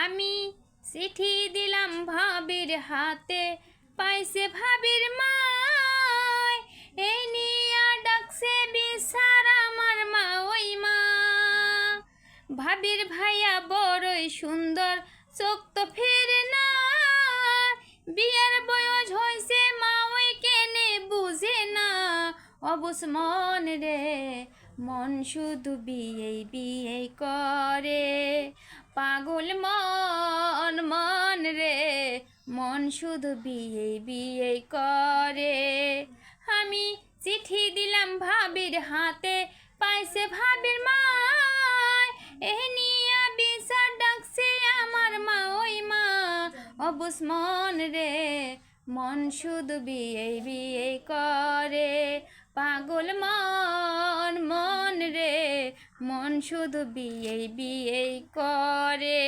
আমি চিঠি দিলাম ভাবির হাতে, পাইছে ভাবির মায়, এই নিয়া ডাকছে বিচার আমার মা ওই মা। ভাবির ভাইয়া বড়ই সুন্দর, চোখ তো ফিরে না, বিয়ের বয়স হয়েছে মা ওই কেনে বুঝে না। অবুঝ মন রে, মন শুধু বিয়েই বিয়ে করে, পাগল মন মন রে, মন শুধু বিয়ে বিয়ে করে। আমি চিঠি দিলাম ভাবির হাতে, পাইছে ভাবির মায়, এ নিয়া বিচার ডাকছে আমার মা ওই মা। অবুঝ মন রে, মন শুধু বিয়ে বিয়ে করে, পাগল মন মন রে, মন শুধু বিয়ে বিয়ে করে।